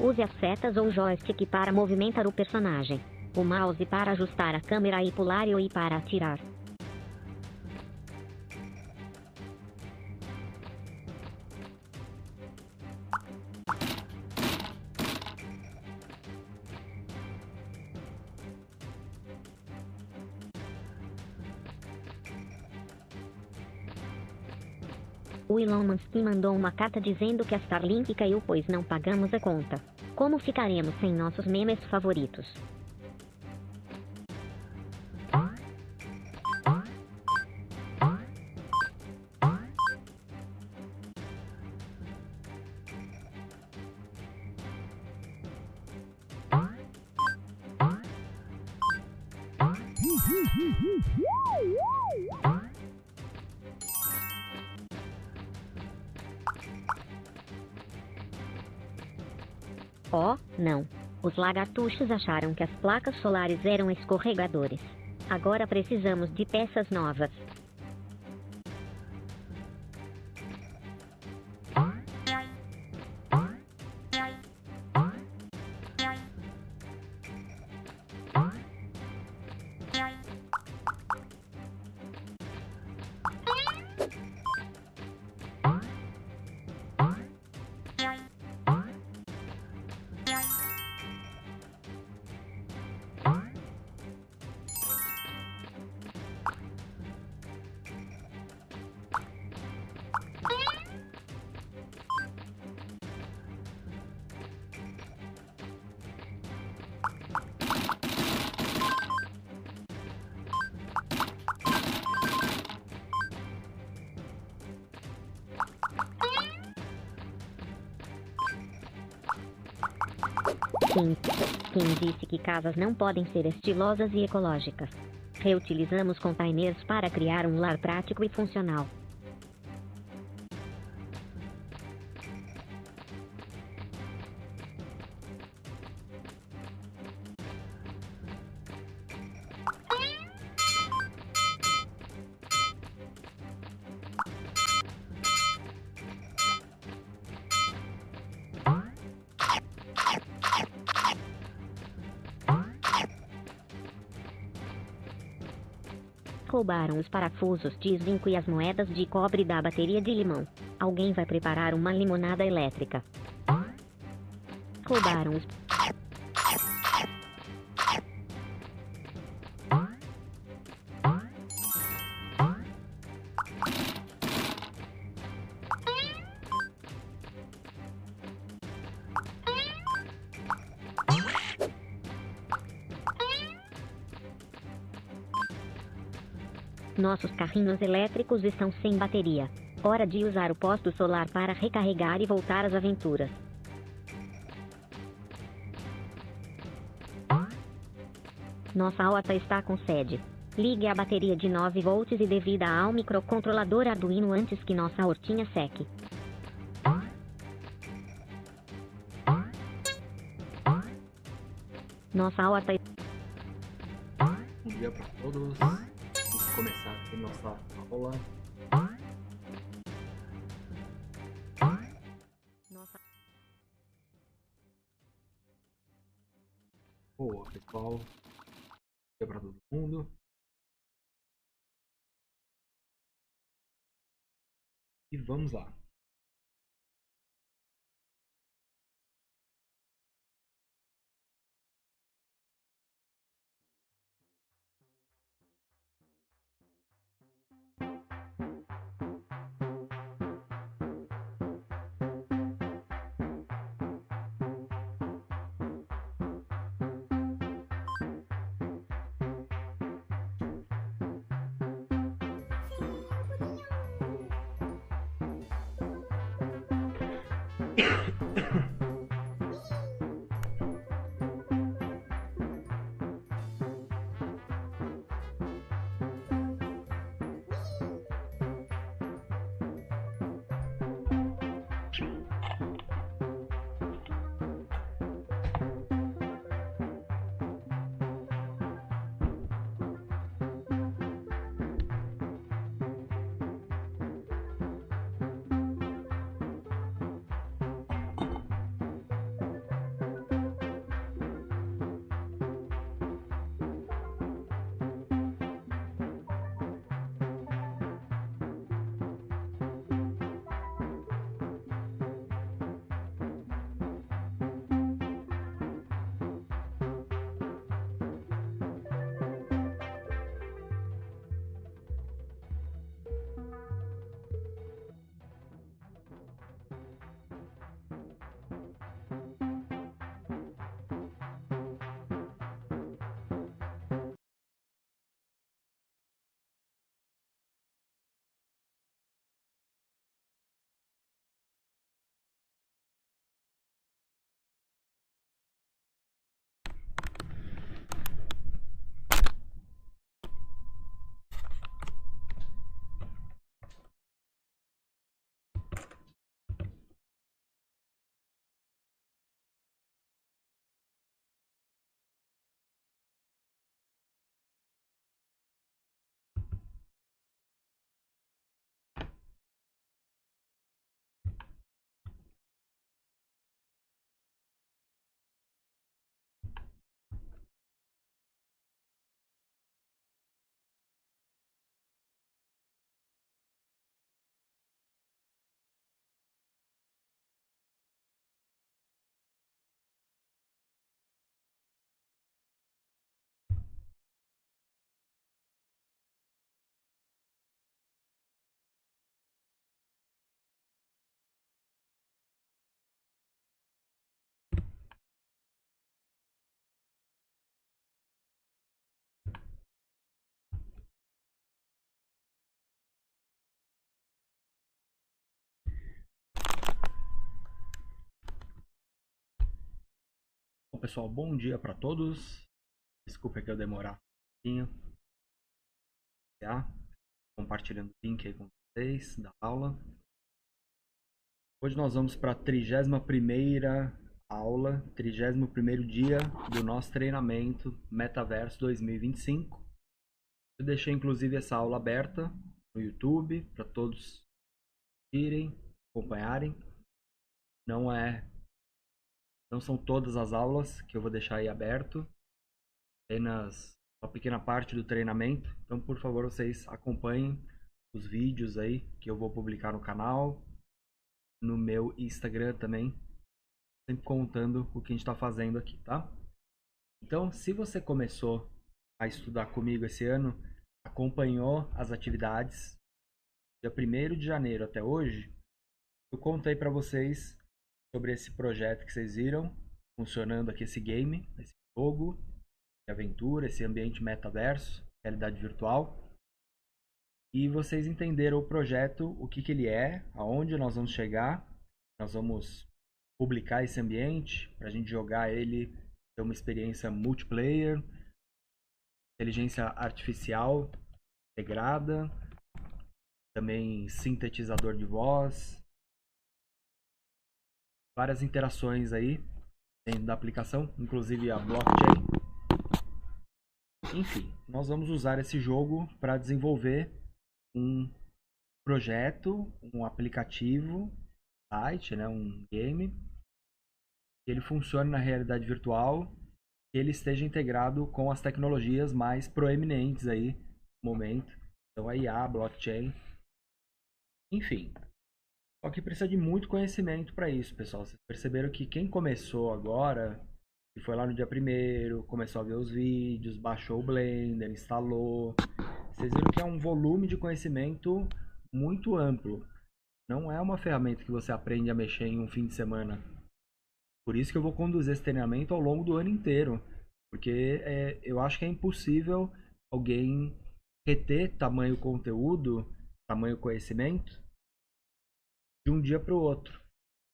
Use as setas ou joystick para movimentar o personagem. O mouse para ajustar a câmera e pular e o I para atirar. O Elon Musk mandou uma carta dizendo que a Starlink caiu pois não pagamos a conta. Como ficaremos sem nossos memes favoritos? Oh, não. Os lagartuxos acharam que as placas solares eram escorregadores. Agora precisamos de peças novas. Quem disse que casas não podem ser estilosas e ecológicas? Reutilizamos containers para criar um lar prático e funcional. Roubaram os parafusos de zinco e as moedas de cobre da bateria de limão. Alguém vai preparar uma limonada elétrica. Roubaram os... Nossos carrinhos elétricos estão sem bateria. Hora de usar o posto solar para recarregar e voltar às aventuras. Nossa horta está com sede. Ligue a bateria de 9 volts e devida ao microcontrolador Arduino antes que nossa hortinha seque. Nossa horta... Bom dia para todos. Vamos começar aqui nossa aula. Boa, pessoal. Bom dia para todo mundo. E vamos lá. pessoal, bom dia para todos. Desculpa que eu demorar um pouquinho. Tá? Compartilhando o link aí com vocês da aula. Hoje nós vamos para a 31ª aula, 31º dia do nosso treinamento Metaverso 2025. Eu deixei inclusive essa aula aberta no YouTube para todos irem, acompanharem. Não são todas as aulas que eu vou deixar aí aberto, apenas uma pequena parte do treinamento. Então, por favor, vocês acompanhem os vídeos aí que eu vou publicar no canal, no meu Instagram também, sempre contando o que a gente está fazendo aqui, tá? Então, se você começou a estudar comigo esse ano, acompanhou as atividades, dia 1º de janeiro até hoje, eu contei para vocês sobre esse projeto que vocês viram, funcionando aqui, esse game, esse jogo de aventura, esse ambiente metaverso, realidade virtual. E vocês entenderam o projeto, o que ele é, aonde nós vamos chegar. Nós vamos publicar esse ambiente para a gente jogar ele, ter uma experiência multiplayer, inteligência artificial integrada, também sintetizador de voz, várias interações aí dentro da aplicação, inclusive a blockchain. Enfim, nós vamos usar esse jogo para desenvolver um projeto, um aplicativo, site, né, um game, que ele funcione na realidade virtual, que ele esteja integrado com as tecnologias mais proeminentes aí no momento. Então a IA, a blockchain, enfim. Só que precisa de muito conhecimento para isso, pessoal. Vocês perceberam que quem começou agora, que foi lá no dia 1º, começou a ver os vídeos, baixou o Blender, instalou. Vocês viram que é um volume de conhecimento muito amplo. Não é uma ferramenta que você aprende a mexer em um fim de semana. Por isso que eu vou conduzir esse treinamento ao longo do ano inteiro. Porque eu acho que é impossível alguém reter tamanho conteúdo, tamanho conhecimento, de um dia para o outro.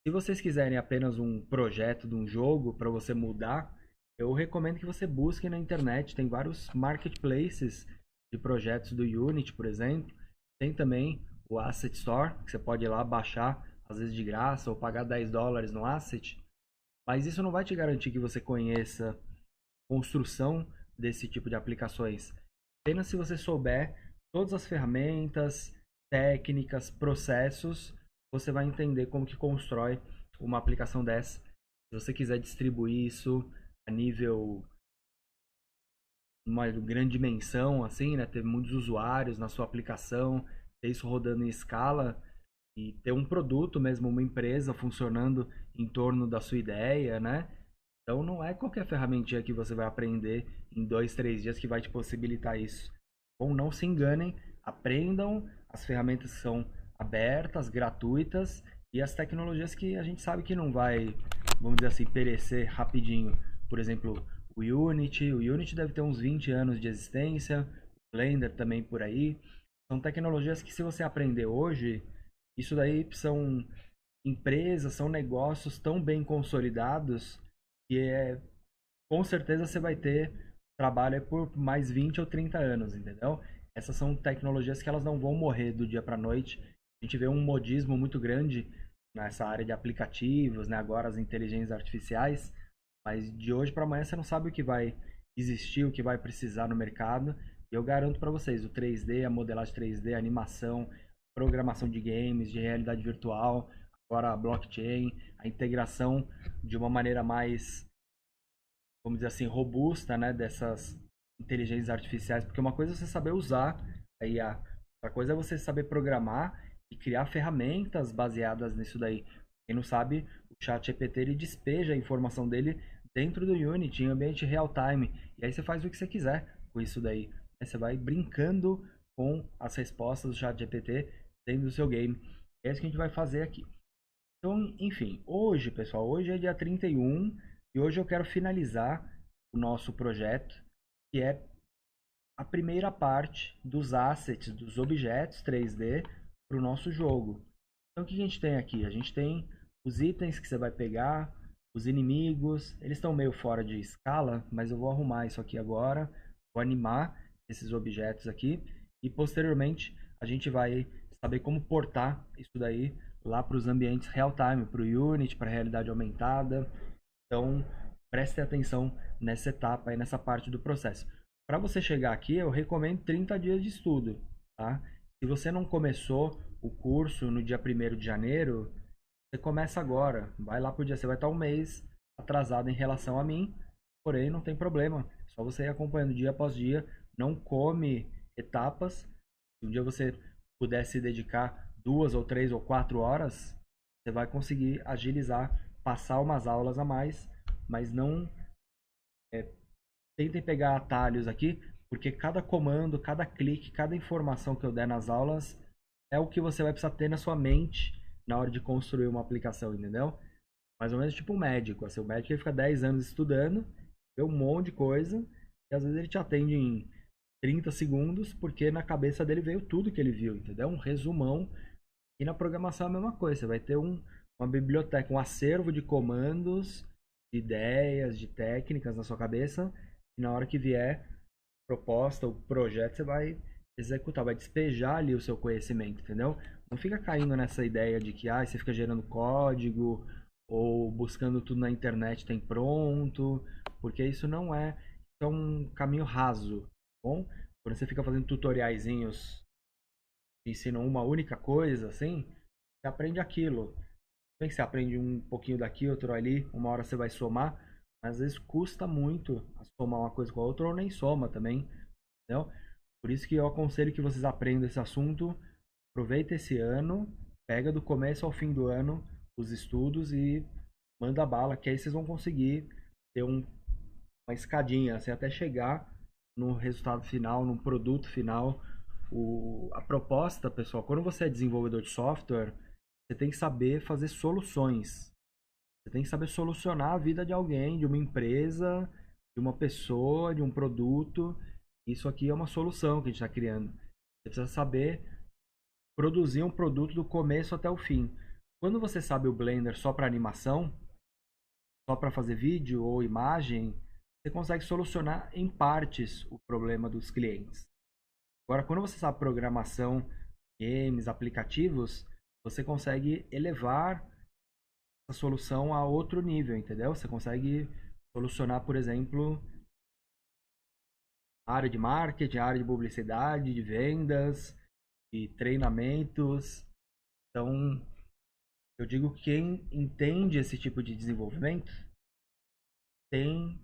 Se vocês quiserem apenas um projeto de um jogo para você mudar, eu recomendo que você busque na internet. Tem vários marketplaces de projetos do Unity, por exemplo. Tem também o Asset Store, que você pode ir lá baixar, às vezes de graça, ou pagar $10 no Asset. Mas isso não vai te garantir que você conheça a construção desse tipo de aplicações. Apenas se você souber todas as ferramentas, técnicas, processos, você vai entender como que constrói uma aplicação dessa. Se você quiser distribuir isso a nível, uma grande dimensão, assim, né, ter muitos usuários na sua aplicação, ter isso rodando em escala e ter um produto mesmo, uma empresa funcionando em torno da sua ideia, né? Então não é qualquer ferramentinha que você vai aprender em 2, 3 dias que vai te possibilitar isso. Bom, não se enganem, aprendam as ferramentas que são abertas, gratuitas, e as tecnologias que a gente sabe que não vai, vamos dizer assim, perecer rapidinho. Por exemplo, o Unity deve ter uns 20 anos de existência, o Blender também por aí. São tecnologias que, se você aprender hoje, isso daí são empresas, são negócios tão bem consolidados que com certeza você vai ter trabalho por mais 20 ou 30 anos, entendeu? Essas são tecnologias que elas não vão morrer do dia para a noite. A gente vê um modismo muito grande nessa área de aplicativos, né? Agora as inteligências artificiais, mas de hoje para amanhã você não sabe o que vai existir, o que vai precisar no mercado. E eu garanto para vocês, o 3D, a modelagem 3D, a animação, programação de games, de realidade virtual, agora a blockchain, a integração de uma maneira mais, vamos dizer assim, robusta, né, dessas inteligências artificiais, porque uma coisa é você saber usar a IA, outra coisa é você saber programar e criar ferramentas baseadas nisso daí. Quem não sabe, o ChatGPT ele despeja a informação dele dentro do Unity, em ambiente real time, e aí você faz o que você quiser com isso daí. Aí você vai brincando com as respostas do ChatGPT dentro do seu game. É isso que a gente vai fazer aqui. Então, enfim, hoje, pessoal, hoje é dia 31 e hoje eu quero finalizar o nosso projeto, que é a primeira parte dos assets, dos objetos 3D para o nosso jogo. Então, o que a gente tem aqui? A gente tem os itens que você vai pegar, Os inimigos, eles estão meio fora de escala, mas eu vou arrumar isso aqui agora. Vou animar esses objetos aqui. E posteriormente a gente vai saber como portar isso daí lá para os ambientes real-time, para o Unity, para a realidade aumentada. Então, preste atenção nessa etapa e nessa parte do processo. Para você chegar aqui, eu recomendo 30 dias de estudo, tá? Se você não começou o curso no dia 1º de janeiro, você começa agora. Vai lá pro dia, você vai estar um mês atrasado em relação a mim, porém não tem problema. É só você ir acompanhando dia após dia, não come etapas. Se um dia você puder se dedicar 2 ou 3 ou 4 horas, você vai conseguir agilizar, passar umas aulas a mais, mas não tentem pegar atalhos aqui, porque cada comando, cada clique, cada informação que eu der nas aulas é o que você vai precisar ter na sua mente na hora de construir uma aplicação, entendeu? Mais ou menos tipo um médico. Assim, o médico ele fica 10 anos estudando, vê um monte de coisa, e às vezes ele te atende em 30 segundos, porque na cabeça dele veio tudo que ele viu, entendeu? Um resumão. E na programação é a mesma coisa. Você vai ter uma biblioteca, um acervo de comandos, de ideias, de técnicas na sua cabeça. E na hora que vier proposta, o projeto, você vai executar, vai despejar ali o seu conhecimento, entendeu? Não fica caindo nessa ideia de que você fica gerando código ou buscando tudo na internet tem pronto, porque isso não é um caminho raso, tá bom? Quando você fica fazendo tutoriaizinhos que ensinam uma única coisa, assim, você aprende aquilo. Bem que você aprende um pouquinho daqui, outro ali, uma hora você vai somar, mas às vezes custa muito somar uma coisa com a outra ou nem soma também, entendeu? Por isso que eu aconselho que vocês aprendam esse assunto, aproveita esse ano, pega do começo ao fim do ano os estudos e manda bala, que aí vocês vão conseguir ter uma escadinha, assim, até chegar no resultado final, no produto final. A proposta, pessoal, quando você é desenvolvedor de software, você tem que saber fazer soluções. Você tem que saber solucionar a vida de alguém, de uma empresa, de uma pessoa, de um produto. Isso aqui é uma solução que a gente está criando. Você precisa saber produzir um produto do começo até o fim. Quando você sabe o Blender só para animação, só para fazer vídeo ou imagem, você consegue solucionar em partes o problema dos clientes. Agora, quando você sabe programação, games, aplicativos, você consegue elevar a solução a outro nível, entendeu? Você consegue solucionar, por exemplo, a área de marketing, a área de publicidade, de vendas, de treinamentos. Então, eu digo que quem entende esse tipo de desenvolvimento tem,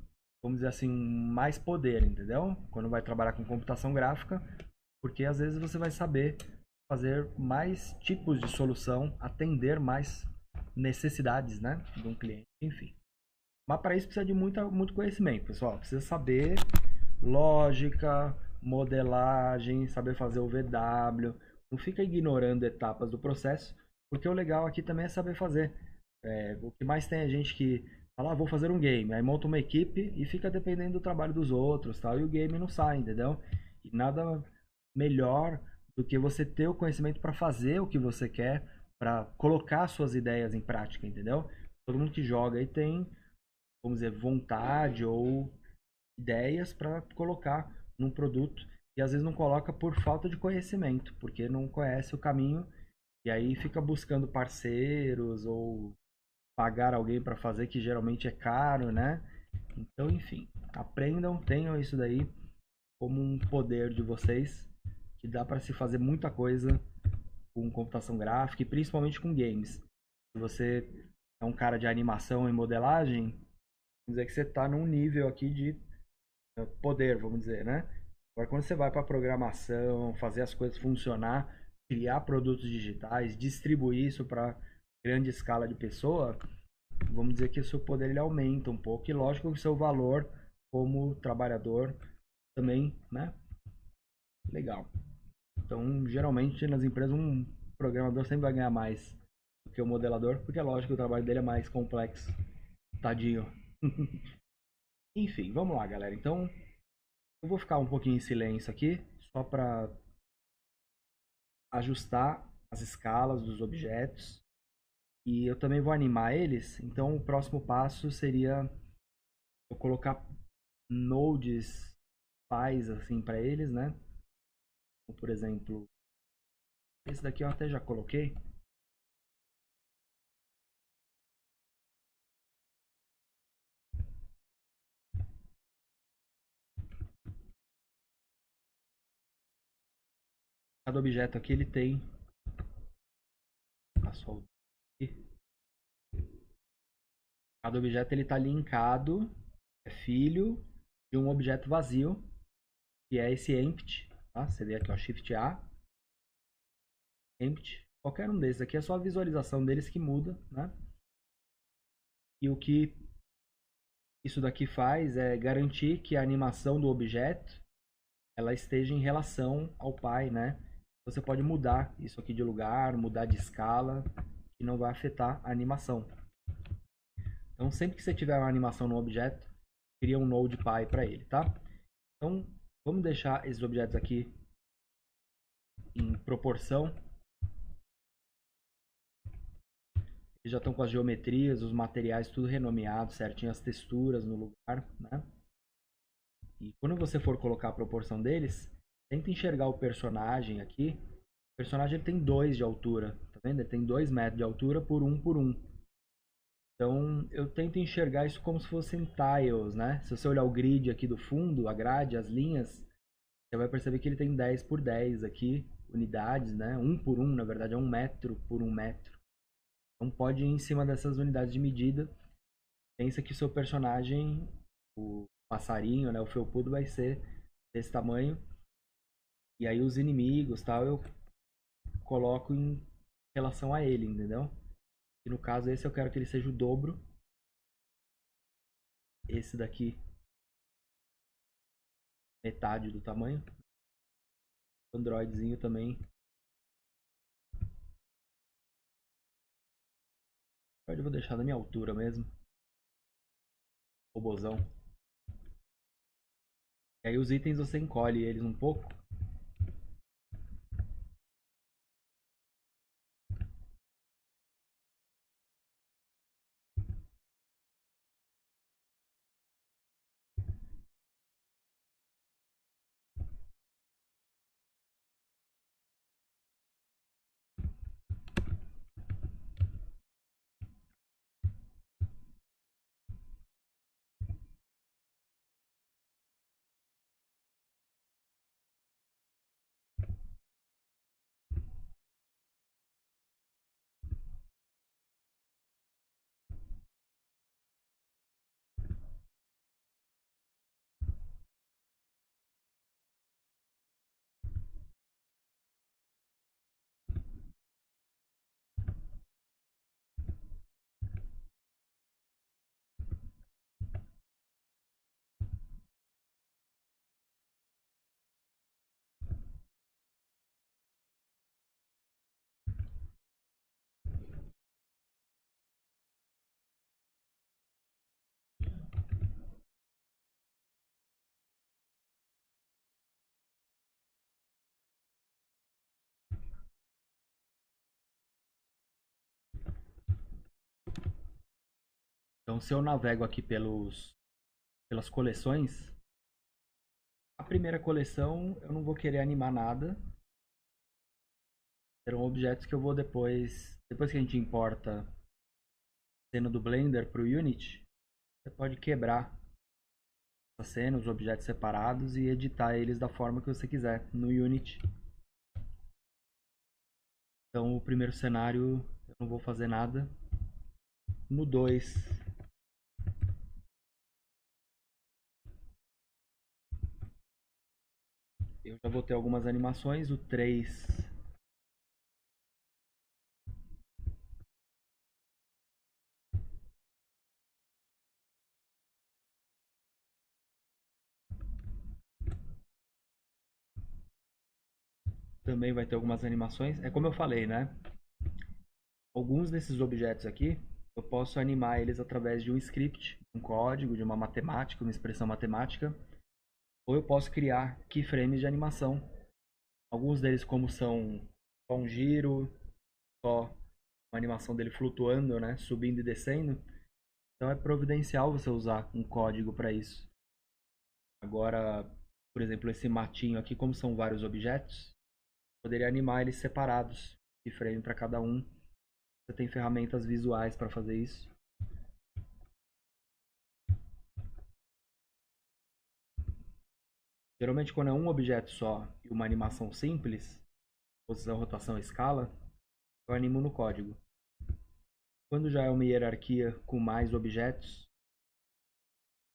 vamos dizer assim, mais poder, entendeu? Quando vai trabalhar com computação gráfica, porque às vezes você vai saber fazer mais tipos de solução, atender mais necessidades, né, de um cliente, enfim. Mas para isso precisa de muito conhecimento, pessoal. Precisa saber lógica, modelagem, saber fazer o VW. Não fica ignorando etapas do processo, porque o legal aqui também é saber fazer. O que mais tem é gente que fala, vou fazer um game, aí monta uma equipe e fica dependendo do trabalho dos outros, tal, e o game não sai, entendeu? E nada melhor do que você ter o conhecimento para fazer o que você quer, para colocar suas ideias em prática, entendeu? Todo mundo que joga aí tem, vamos dizer, vontade ou ideias para colocar num produto e às vezes não coloca por falta de conhecimento, porque não conhece o caminho e aí fica buscando parceiros ou pagar alguém para fazer, que geralmente é caro, né? Então, enfim, aprendam, tenham isso daí como um poder de vocês, que dá para se fazer muita coisa com computação gráfica e principalmente com games. Se você é um cara de animação e modelagem, vamos dizer que você está num nível aqui de poder, vamos dizer, né? Agora, quando você vai para programação, fazer as coisas funcionar, criar produtos digitais, distribuir isso para grande escala de pessoa, vamos dizer que o seu poder ele aumenta um pouco. E lógico que o seu valor como trabalhador também, né? Legal. Então, geralmente nas empresas um programador sempre vai ganhar mais do que o modelador, porque é lógico que o trabalho dele é mais complexo. Tadinho. Enfim, vamos lá, galera. Então, eu vou ficar um pouquinho em silêncio aqui, só para ajustar as escalas dos objetos. E eu também vou animar eles, então o próximo passo seria eu colocar nodes pais assim para eles, né? Então, por exemplo, esse daqui eu até já coloquei. Cada objeto aqui ele tem a sua cada objeto ele está linkado, é filho de um objeto vazio, que é esse empty, tá? Você vê aqui, ó, Shift A, empty. Qualquer um desses aqui é só a visualização deles que muda, né? E o que isso daqui faz é garantir que a animação do objeto ela esteja em relação ao pai, né? Você pode mudar isso aqui de lugar, mudar de escala, e não vai afetar a animação. Então, sempre que você tiver uma animação no objeto, cria um node pai para ele, tá? Então, vamos deixar esses objetos aqui em proporção. Eles já estão com as geometrias, os materiais tudo renomeado, certinho, as texturas no lugar, né? E quando você for colocar a proporção deles, tenta enxergar o personagem aqui. O personagem ele tem 2 de altura, tá vendo? Ele tem 2 metros de altura por 1 por 1. Então eu tento enxergar isso como se fossem tiles, né? Se você olhar o grid aqui do fundo, a grade, as linhas, você vai perceber que ele tem 10 por 10 aqui, unidades, né? 1 por 1, na verdade é 1 metro por 1 metro. Então pode ir em cima dessas unidades de medida. Pensa que o seu personagem, o passarinho, né, o felpudo vai ser desse tamanho. E aí os inimigos, tal, eu coloco em relação a ele, entendeu? E no caso esse eu quero que ele seja o dobro. Esse daqui, metade do tamanho. O Androidzinho também. Eu vou deixar da minha altura mesmo. Robozão. E aí os itens você encolhe eles um pouco. Então se eu navego aqui pelas coleções, a primeira coleção eu não vou querer animar nada. Serão objetos que eu vou depois que a gente importa cena do Blender para o Unity, você pode quebrar a cena, os objetos separados e editar eles da forma que você quiser no Unity. Então o primeiro cenário eu não vou fazer nada. No 2 eu já vou ter algumas animações. O 3 também vai ter algumas animações. É como eu falei, né? Alguns desses objetos aqui eu posso animar eles através de um script, um código, de uma matemática, uma expressão matemática, ou eu posso criar keyframes de animação. Alguns deles como são só um giro, só uma animação dele flutuando, né? Subindo e descendo. Então é providencial você usar um código para isso. Agora, por exemplo, esse matinho aqui, como são vários objetos, poderia animar eles separados, de frame para cada um. Você tem ferramentas visuais para fazer isso. Geralmente, quando é um objeto só e uma animação simples, posição, rotação, escala, eu animo no código. Quando já é uma hierarquia com mais objetos,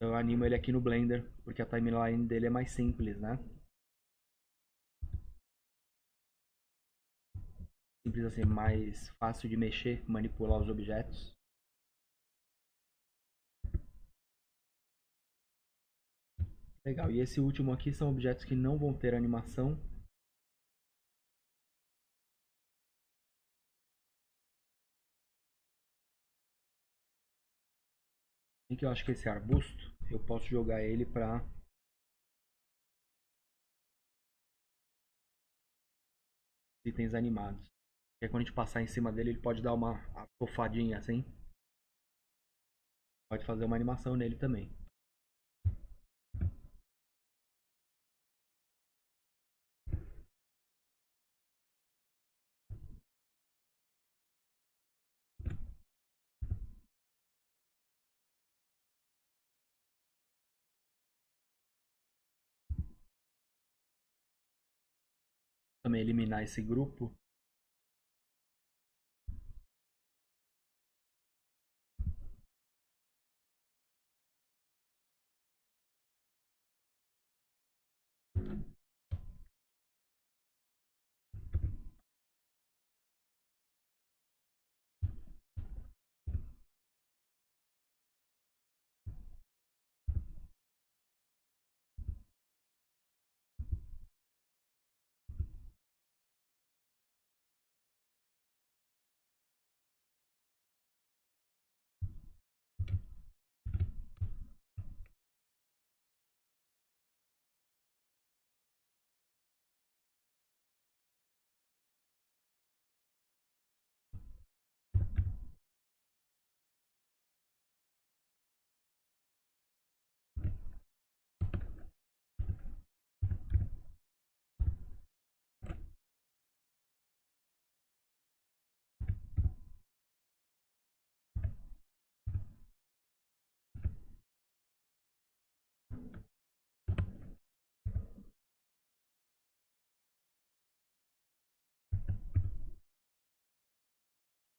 eu animo ele aqui no Blender, porque a timeline dele é mais simples, né? Simples assim, mais fácil de mexer, manipular os objetos. Legal, e esse último aqui são objetos que não vão ter animação. E que eu acho que esse arbusto, eu posso jogar ele para itens animados. E aí, quando a gente passar em cima dele, ele pode dar uma afofadinha assim. Pode fazer uma animação nele também. Também eliminar esse grupo.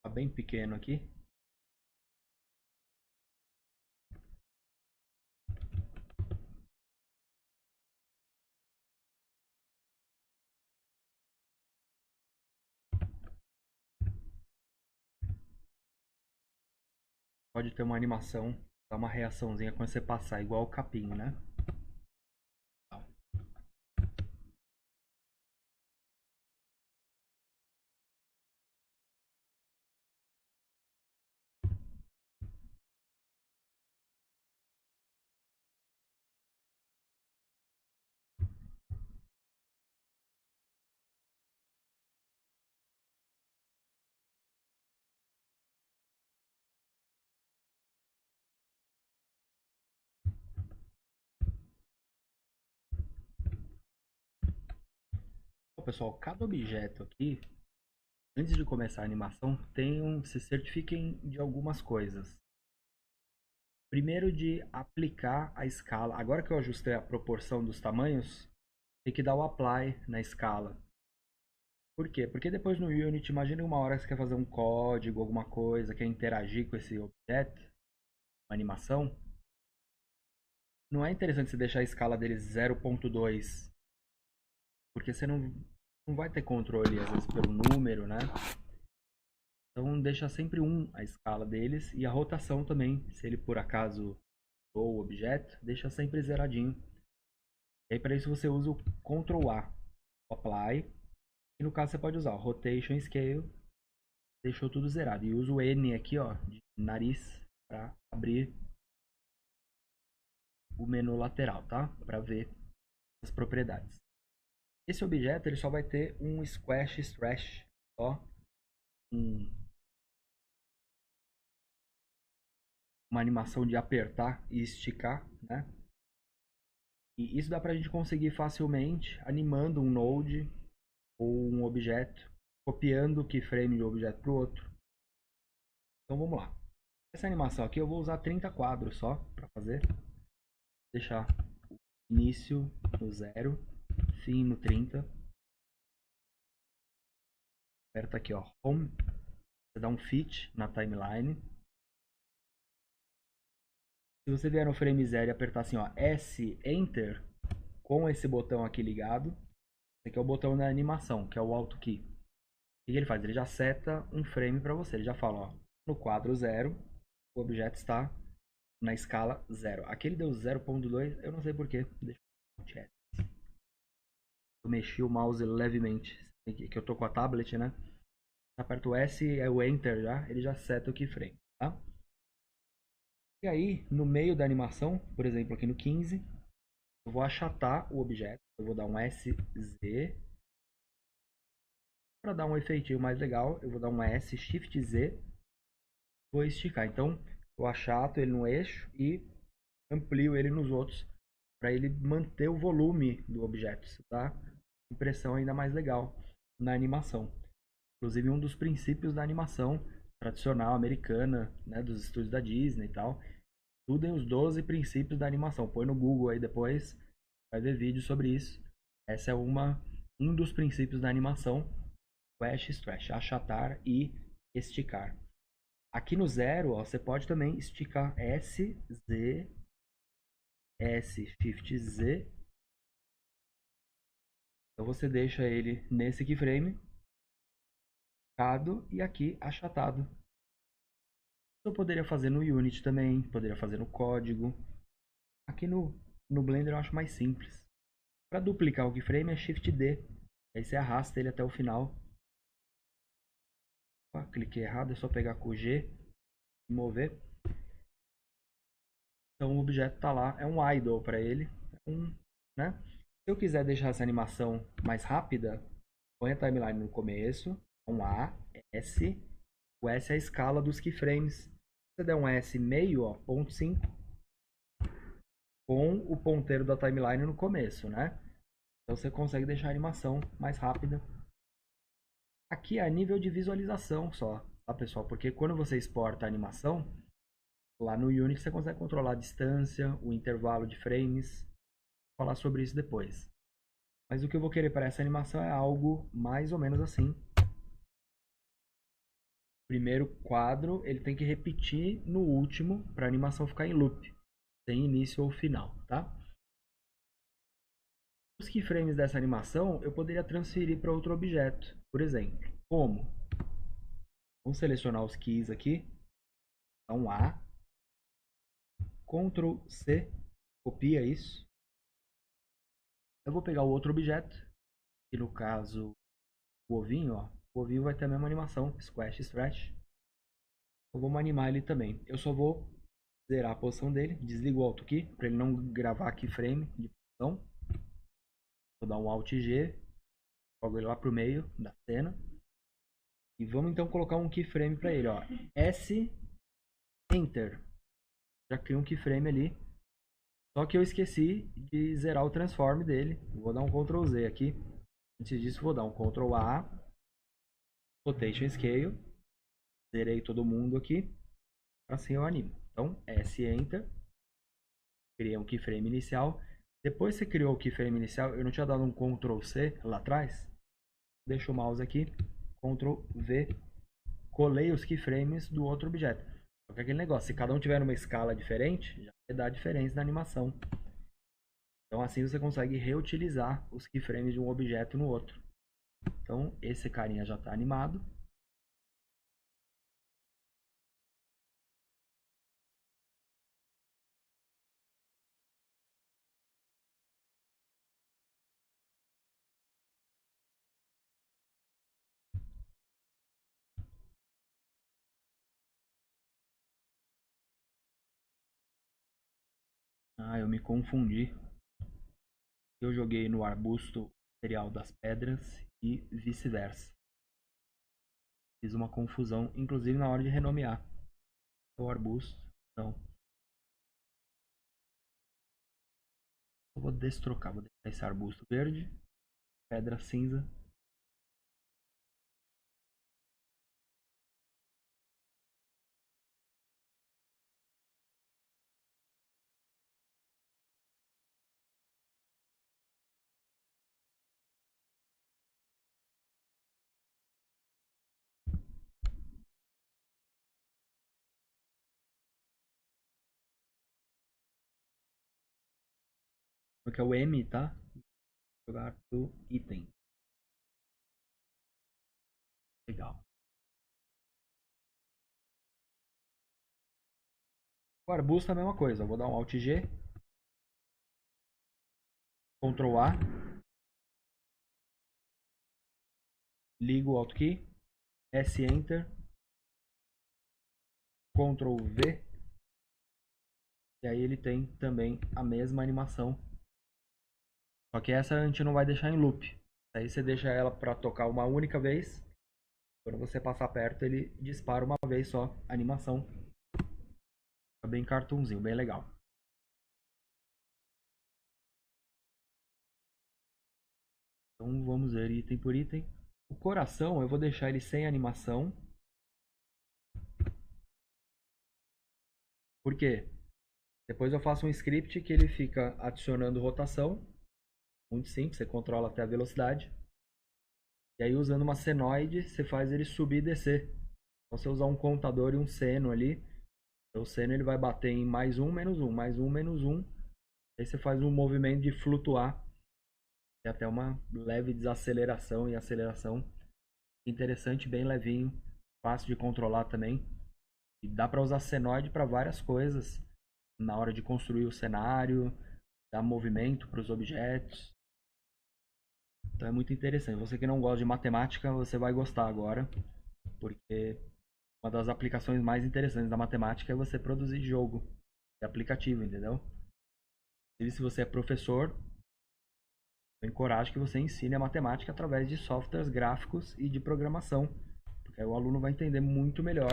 Tá bem pequeno aqui. Pode ter uma animação, dar uma reaçãozinha quando você passar, igual o capim, né? Bom, pessoal, cada objeto aqui, antes de começar a animação, se certifiquem de algumas coisas. Primeiro, de aplicar a escala. Agora que eu ajustei a proporção dos tamanhos, tem que dar o apply na escala. Por quê? Porque depois no Unity, imagina uma hora que você quer fazer um código, alguma coisa, quer interagir com esse objeto, uma animação. Não é interessante você deixar a escala dele 0.2, porque você não vai ter controle, às vezes, pelo número, né? Então deixa sempre 1 a escala deles e a rotação também, se ele por acaso ou o objeto, deixa sempre zeradinho. E aí para isso você usa o Ctrl A, o Apply, e no caso você pode usar o Rotation Scale, deixou tudo zerado. E usa o N aqui, ó, de nariz, para abrir o menu lateral, tá? Para ver as propriedades. Esse objeto ele só vai ter um Squash Stretch, só um uma animação de apertar e esticar, né? E isso dá pra gente conseguir facilmente animando um node ou um objeto, copiando o keyframe de um objeto para o outro. Então vamos lá. Essa animação aqui eu vou usar 30 quadros só para fazer. Deixar início no 0, fim no 30. Aperta aqui, ó, Home. Você dá um Fit na timeline. Se você vier no frame 0 e apertar assim, ó, S, Enter, com esse botão aqui ligado, esse aqui é o botão da animação, que é o Alt Key. O que ele faz? Ele já seta um frame para você. Ele já fala, ó, no quadro 0, o objeto está na escala 0. Aqui ele deu 0.2, eu não sei porquê. Deixa eu check. Eu mexi o mouse levemente, que eu tô com a tablet, né? Aperto o S, é o Enter já, ele já seta o keyframe, tá? E aí, no meio da animação, por exemplo, aqui no 15, eu vou achatar o objeto, eu vou dar um SZ. Para dar um efeitinho mais legal, eu vou dar um S, Shift Z, vou esticar. Então, eu achato ele no eixo e amplio ele nos outros, para ele manter o volume do objeto. Isso dá impressão ainda mais legal na animação. Inclusive, um dos princípios da animação tradicional americana, né, dos estúdios da Disney e tal. Estudem os 12 princípios da animação. Põe no Google aí depois, vai ver vídeo sobre isso. Essa é um dos princípios da animação. Squash, stretch, achatar e esticar. Aqui no 0, ó, você pode também esticar S, Z, S, Shift Z. Então você deixa ele nesse keyframe, e aqui achatado. Eu poderia fazer no Unity também, poderia fazer no código. Aqui no Blender eu acho mais simples. Para duplicar o keyframe é Shift D. Aí você arrasta ele até o final. Opa, cliquei errado, é só pegar com o G e mover. Então o objeto está lá, é um idle para ele. Né? Se eu quiser deixar essa animação mais rápida, põe a timeline no começo, um A, S. O S é a escala dos keyframes. Se você der um S meio, ó, 0.5, com o ponteiro da timeline no começo, né? Então você consegue deixar a animação mais rápida. Aqui é a nível de visualização só, tá, pessoal? Porque quando você exporta a animação, lá no Unity você consegue controlar a distância, o intervalo de frames. Vou falar sobre isso depois. Mas o que eu vou querer para essa animação é algo mais ou menos assim. Primeiro quadro, ele tem que repetir no último para a animação ficar em loop, sem início ou final, tá? Os keyframes dessa animação eu poderia transferir para outro objeto, por exemplo. Como? Vamos selecionar os keys aqui. Dá um A. Ctrl C. Copia isso. Eu vou pegar o outro objeto, que no caso o ovinho, ó. O ovinho vai ter a mesma animação, Squash Stretch. Eu vou animar ele também. Eu só vou zerar a posição dele, desligo o Alt Key, para ele não gravar keyframe de posição. Vou dar um Alt G, jogo ele lá pro meio da cena. E vamos então colocar um keyframe para ele, ó. S, Enter. Já criei um keyframe ali. Só que eu esqueci de zerar o transform dele. Vou dar um Ctrl Z aqui. Antes disso, vou dar um Ctrl A. Rotation Scale. Zerei todo mundo aqui. Assim eu animo. Então, S, Enter. Criei um keyframe inicial. Depois que você criou o keyframe inicial, eu não tinha dado um Ctrl C lá atrás. Deixo o mouse aqui. Ctrl V. Colei os keyframes do outro objeto. Só que aquele negócio, se cada um tiver numa escala diferente, já vai dar diferença na animação. Então assim você consegue reutilizar os keyframes de um objeto no outro. Então esse carinha já está animado. Ah, eu me confundi. Eu joguei no arbusto material das pedras e vice-versa. Fiz uma confusão, inclusive na hora de renomear o arbusto. Não. Eu vou destrocar. Vou deixar esse arbusto verde. Pedra cinza. Porque é o M, tá? Jogar pro item. Legal. O arbusto é a mesma coisa. Eu vou dar um Alt G. Ctrl A. Ligo o Alt Key. S Enter. Ctrl V. E aí ele tem também a mesma animação. Só que essa a gente não vai deixar em loop. Aí você deixa ela para tocar uma única vez. Quando você passar perto, ele dispara uma vez só a animação. É bem cartoonzinho, bem legal. Então vamos ver item por item. O coração eu vou deixar ele sem animação. Por quê? Depois eu faço um script que ele fica adicionando rotação. Muito simples, você controla até a velocidade. E aí usando uma senoide, você faz ele subir e descer. Então você usar um contador e um seno ali. Então, o seno ele vai bater em mais um, menos um, mais um, menos um. Aí você faz um movimento de flutuar. E até uma leve desaceleração e aceleração. Interessante, bem levinho. Fácil de controlar também. E dá para usar senoide para várias coisas. Na hora de construir o cenário, dar movimento para os objetos. Então é muito interessante. Você que não gosta de matemática, você vai gostar agora. Porque uma das aplicações mais interessantes da matemática é você produzir jogo. É aplicativo, entendeu? E se você é professor, eu encorajo que você ensine a matemática através de softwares gráficos e de programação. Porque aí o aluno vai entender muito melhor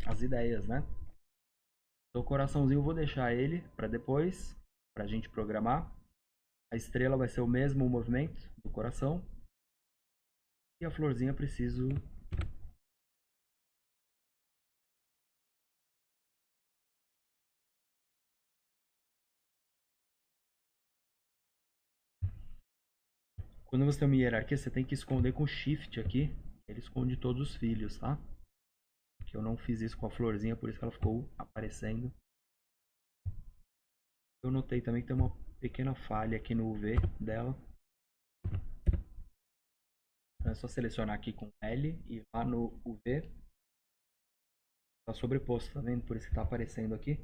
as ideias, né? Então, o coraçãozinho eu vou deixar ele para depois, para a gente programar. A estrela vai ser o mesmo movimento do coração. E a florzinha eu preciso... Quando você tem uma hierarquia, você tem que esconder com Shift aqui. Ele esconde todos os filhos, tá? Que eu não fiz isso com a florzinha, por isso que ela ficou aparecendo. Eu notei também que tem uma pequena falha aqui no UV dela. Então é só selecionar aqui com L e lá no UV. Tá sobreposto, tá vendo? Por isso que tá aparecendo aqui.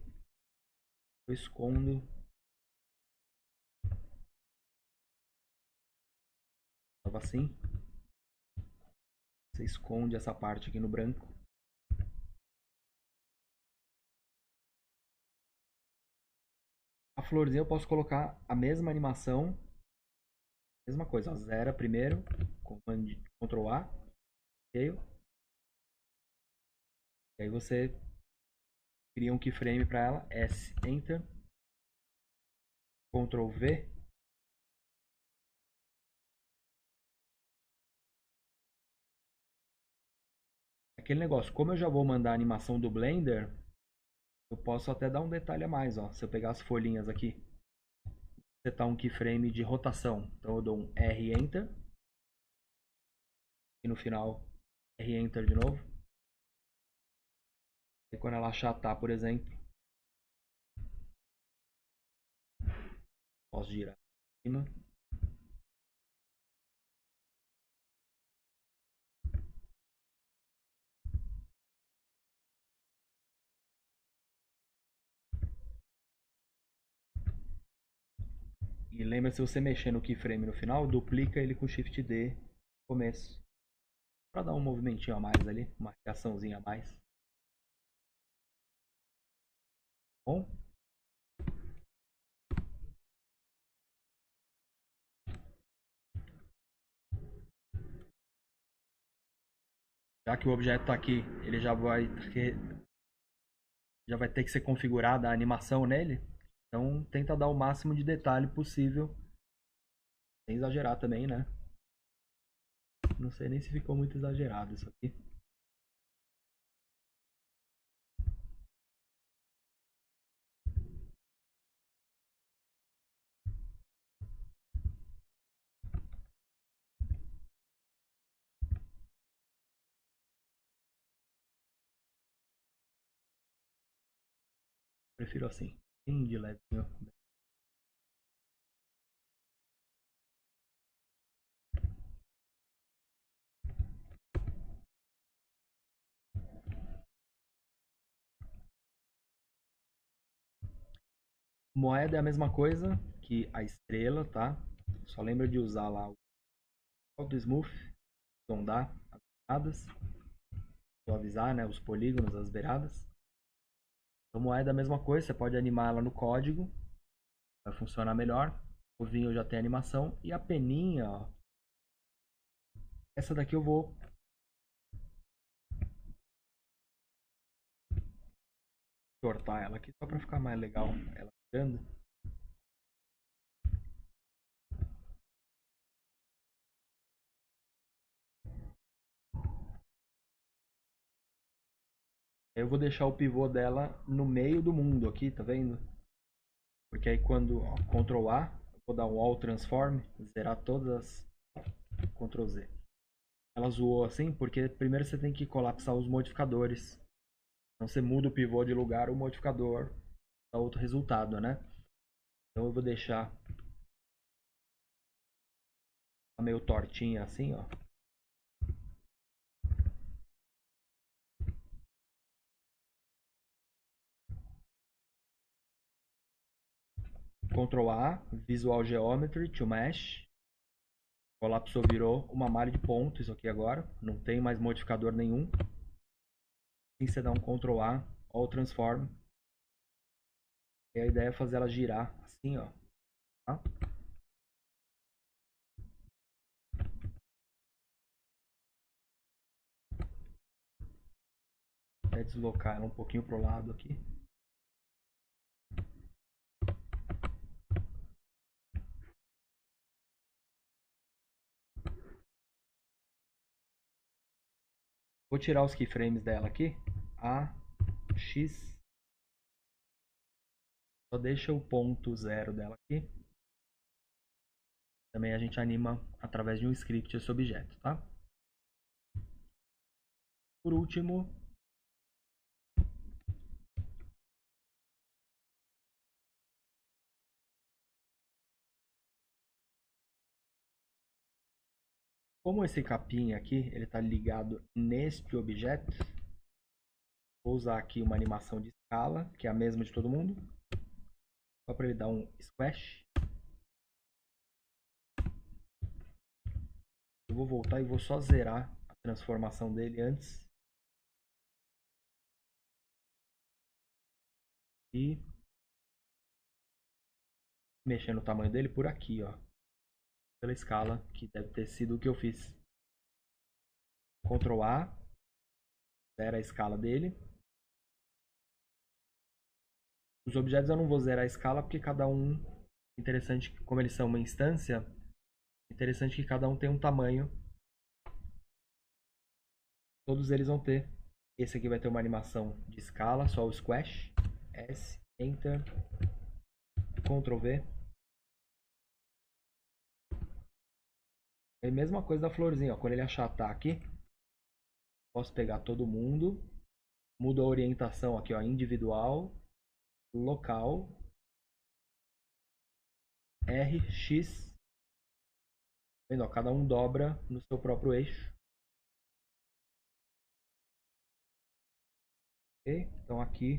Eu escondo. Tava assim. Você esconde essa parte aqui no branco. A florzinha eu posso colocar a mesma animação. Mesma coisa, ó, zero primeiro. Ctrl A. Ok. E aí você cria um keyframe para ela. S, Enter. Ctrl V. Aquele negócio, como eu já vou mandar a animação do Blender, eu posso até dar um detalhe a mais, ó. Se eu pegar as folhinhas aqui, setar um keyframe de rotação. Então eu dou um R Enter. E no final, R Enter de novo. E quando ela achatar, por exemplo, posso girar em cima. E lembra, se você mexer no keyframe no final, duplica ele com Shift D no começo. Para dar um movimentinho a mais ali, uma reaçãozinha a mais. Bom? Já que o objeto está aqui, ele já vai já vai ter que ser configurada a animação nele. Então tenta dar o máximo de detalhe possível, sem exagerar também, né? Não sei nem se ficou muito exagerado isso aqui. Prefiro assim, bem de levinho. Moeda é a mesma coisa que a estrela, tá? Só lembra de usar lá o Auto Smooth, arredondar as beiradas, suavizar, né, os polígonos, as beiradas. Então, moeda é a mesma coisa, você pode animar ela no código, vai funcionar melhor. O vinho já tem animação. E a peninha, ó, essa daqui eu vou cortar ela aqui só para ficar mais legal ela girando. Eu vou deixar o pivô dela no meio do mundo aqui, tá vendo? Porque aí quando, ó, Ctrl A, eu vou dar um All Transform, zerar todas as Ctrl Z. Ela zoou assim porque primeiro você tem que colapsar os modificadores. Então você muda o pivô de lugar, o modificador dá outro resultado, né? Então eu vou deixar meio tortinha assim, ó. Ctrl A, Visual Geometry to Mesh. Colapsou, virou uma malha de ponto isso aqui agora. Não tem mais modificador nenhum. Assim você dá um Ctrl A, All Transform. E a ideia é fazer ela girar assim, ó. Tá? Até deslocar ela um pouquinho pro lado aqui. Vou tirar os keyframes dela aqui. A, X. Só deixa o ponto zero dela aqui. Também a gente anima através de um script esse objeto, tá? Por último, como esse capinha aqui, ele está ligado neste objeto, vou usar aqui uma animação de escala, que é a mesma de todo mundo. Só para ele dar um splash. Eu vou voltar e vou só zerar a transformação dele antes. E mexer no tamanho dele por aqui, ó. Pela escala, que deve ter sido o que eu fiz. Ctrl A, zera a escala dele. Os objetos eu não vou zerar a escala porque cada um, interessante, como eles são uma instância, interessante que cada um tem um tamanho. Todos eles vão ter. Esse aqui vai ter uma animação de escala, só o squash. S, Enter, Ctrl V. É a mesma coisa da florzinha, ó. Quando ele achatar aqui, posso pegar todo mundo. Mudo a orientação aqui, ó, individual, local, R, X. Vendo, ó, cada um dobra no seu próprio eixo. Ok? Então aqui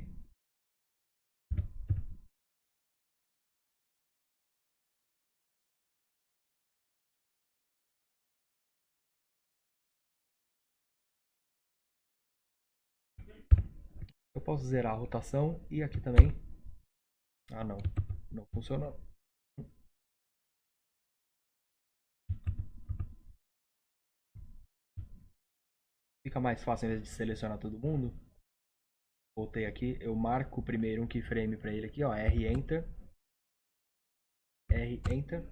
eu posso zerar a rotação e aqui também. Ah, não. Não funciona. Fica mais fácil em vez de selecionar todo mundo. Voltei aqui, eu marco primeiro um keyframe para ele aqui, ó, R Enter. R Enter.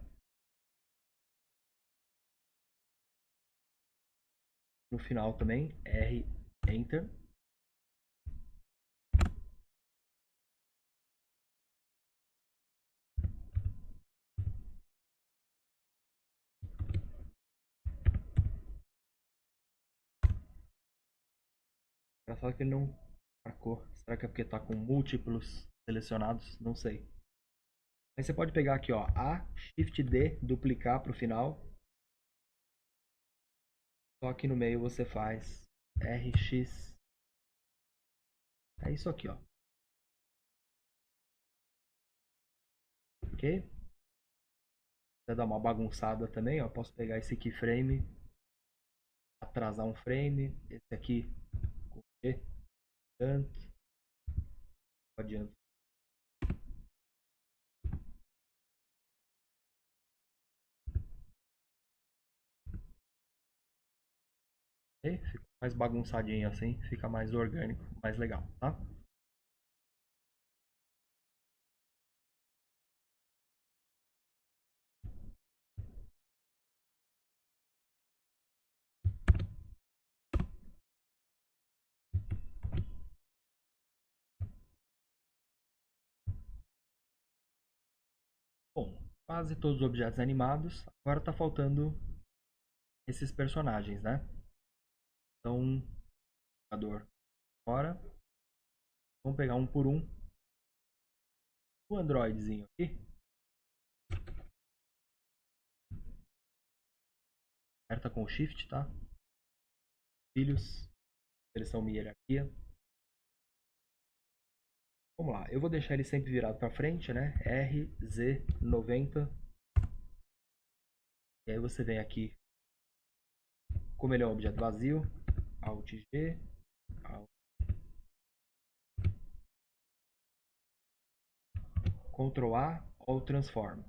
No final também, R Enter. Engraçado que ele não marcou. Será que é porque tá com múltiplos selecionados? Não sei. Aí você pode pegar aqui, ó, A, Shift D, duplicar pro final. Só aqui no meio você faz RX. É isso aqui, ó. Ok? Vai dar uma bagunçada também, ó. Posso pegar esse keyframe, atrasar um frame. Esse aqui, tanto. Adianta. Ok? Fica mais bagunçadinho assim, fica mais orgânico, mais legal, tá? Bom, quase todos os objetos animados. Agora tá faltando esses personagens, né? Então, jogador fora. Vamos pegar um por um. O Androidzinho aqui. Aperta com o Shift, tá? Filhos. Seleção minha hierarquia. Vamos lá. Eu vou deixar ele sempre virado para frente, né? RZ90. E aí você vem aqui. Como ele é um objeto vazio. Alt G. Alt. Ctrl A. Ou Transform.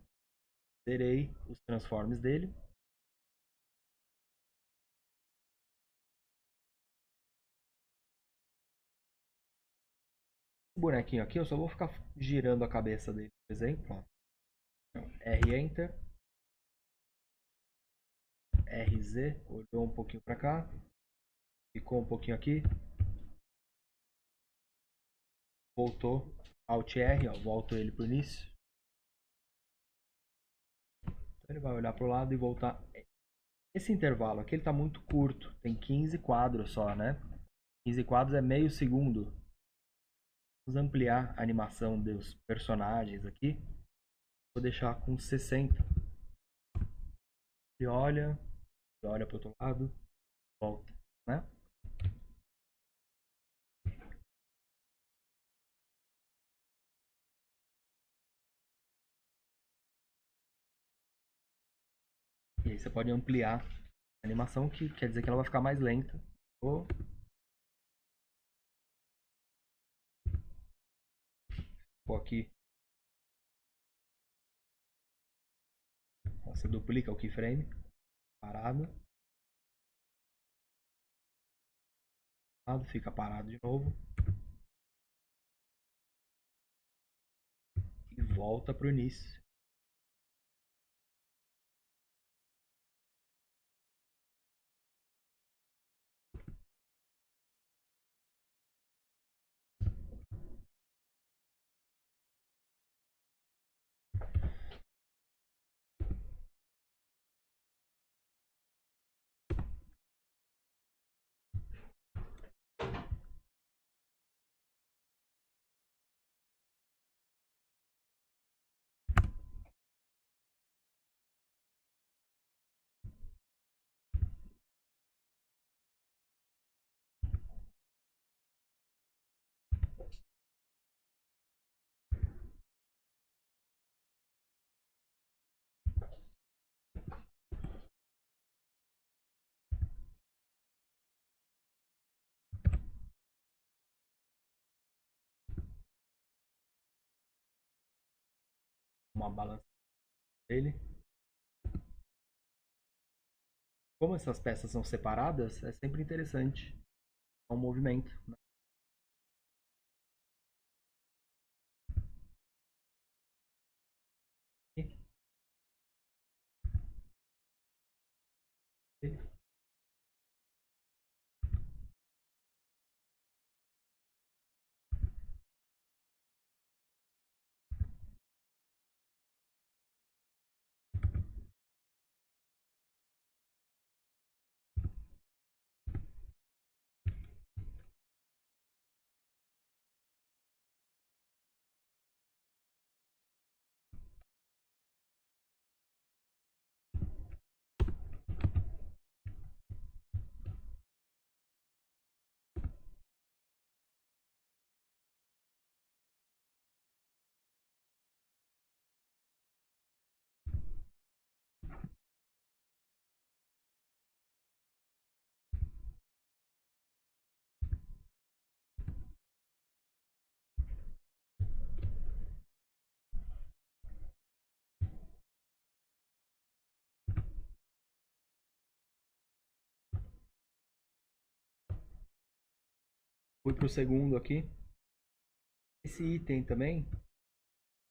Zerei os transforms dele. O bonequinho aqui, eu só vou ficar girando a cabeça dele, por exemplo. Ó. R Enter. RZ. Olhou um pouquinho para cá. Ficou um pouquinho aqui. Voltou. Alt R, ó, volto ele pro início. Então ele vai olhar pro lado e voltar. Esse intervalo aqui ele tá muito curto. Tem 15 quadros só, né? 15 quadros é meio segundo. Vamos ampliar a animação dos personagens aqui. Vou deixar com 60. E olha pro outro lado, volta, né? E aí você pode ampliar a animação, que quer dizer que ela vai ficar mais lenta. Vou aqui. Você duplica o keyframe. Parado. Fica parado de novo. E volta pro início. Uma balança dele. Como essas peças são separadas, é sempre interessante um movimento, né? Fui pro segundo aqui. Esse item também,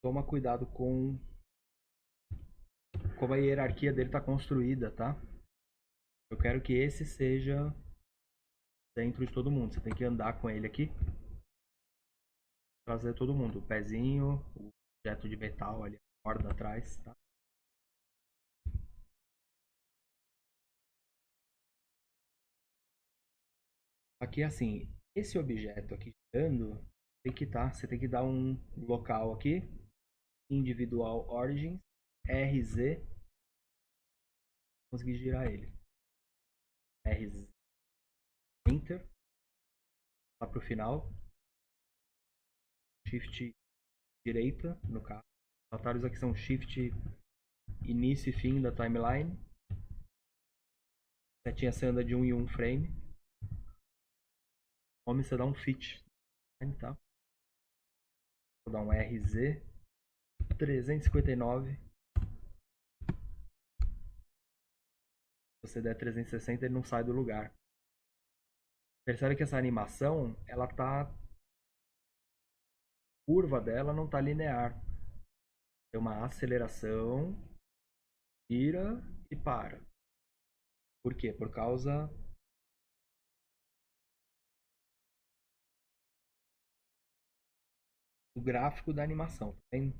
toma cuidado com como a hierarquia dele está construída, tá? Eu quero que esse seja dentro de todo mundo. Você tem que andar com ele aqui. Trazer todo mundo. O pezinho, o objeto de metal ali, a corda atrás, tá? Aqui assim, esse objeto aqui girando, você tem que dar um local aqui, individual origins, RZ, conseguir girar ele. RZ, enter, lá pro final, shift direita no caso. Os atalhos aqui são shift início e fim da timeline. Setinha você anda de um em um frame. Nome você dá um fit, tá? Vou dar um RZ 359. Se você der 360, ele não sai do lugar. Percebe que essa animação, ela tá, a curva dela não tá linear. Tem uma aceleração, gira e para. Por quê? Por causa do gráfico da animação. Tá vendo?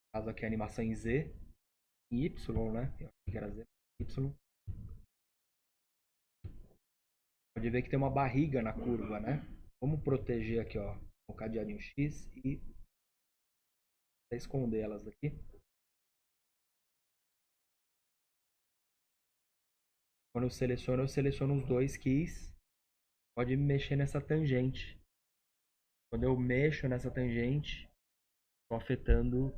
No caso aqui a animação em Z, em Y, né? Eu acho que era Z, Y. Pode ver que tem uma barriga na curva, né? Vamos proteger aqui, ó, o cadeadinho X e esconder elas daqui. Quando eu seleciono os dois keys. Pode mexer nessa tangente. Quando eu mexo nessa tangente, estou afetando